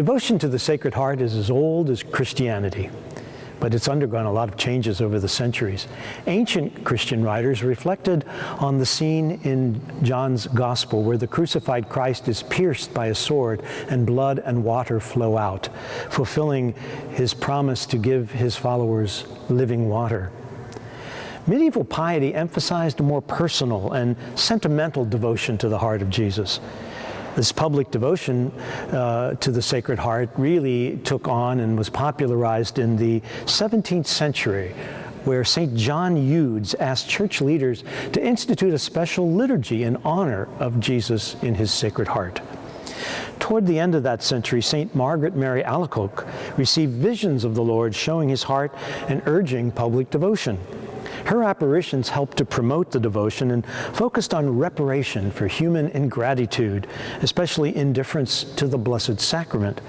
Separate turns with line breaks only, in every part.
Devotion to the Sacred Heart is as old as Christianity, but it's undergone a lot of changes over the centuries. Ancient Christian writers reflected on the scene in John's Gospel where the crucified Christ is pierced by a sword and blood and water flow out, fulfilling his promise to give his followers living water. Medieval piety emphasized a more personal and sentimental devotion to the heart of Jesus. This public devotion to the Sacred Heart really took on and was popularized in the 17th century, where St. John Eudes asked church leaders to institute a special liturgy in honor of Jesus in his Sacred Heart. Toward the end of that century, St. Margaret Mary Alacoque received visions of the Lord showing his heart and urging public devotion. Her apparitions helped to promote the devotion and focused on reparation for human ingratitude, especially indifference to the Blessed Sacrament.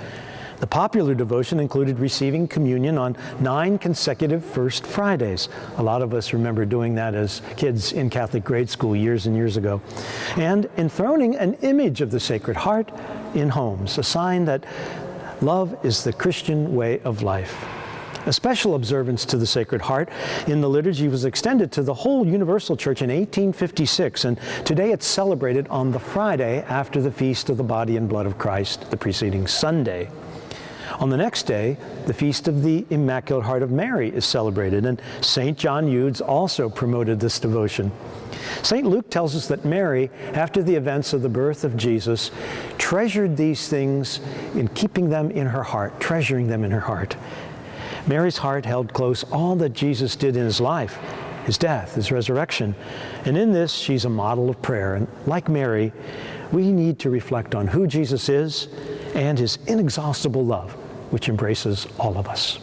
The popular devotion included receiving communion on 9 consecutive First Fridays. A lot of us remember doing that as kids in Catholic grade school years and years ago. And enthroning an image of the Sacred Heart in homes, a sign that love is the Christian way of life. A special observance to the Sacred Heart in the liturgy was extended to the whole Universal Church in 1856, and today it's celebrated on the Friday after the Feast of the Body and Blood of Christ, the preceding Sunday. On the next day, the Feast of the Immaculate Heart of Mary is celebrated, and St. John Eudes also promoted this devotion. St. Luke tells us that Mary, after the events of the birth of Jesus, treasured these things in keeping them in her heart, treasuring them in her heart. Mary's heart held close all that Jesus did in his life, his death, his resurrection. And in this, she's a model of prayer. And like Mary, we need to reflect on who Jesus is and his inexhaustible love, which embraces all of us.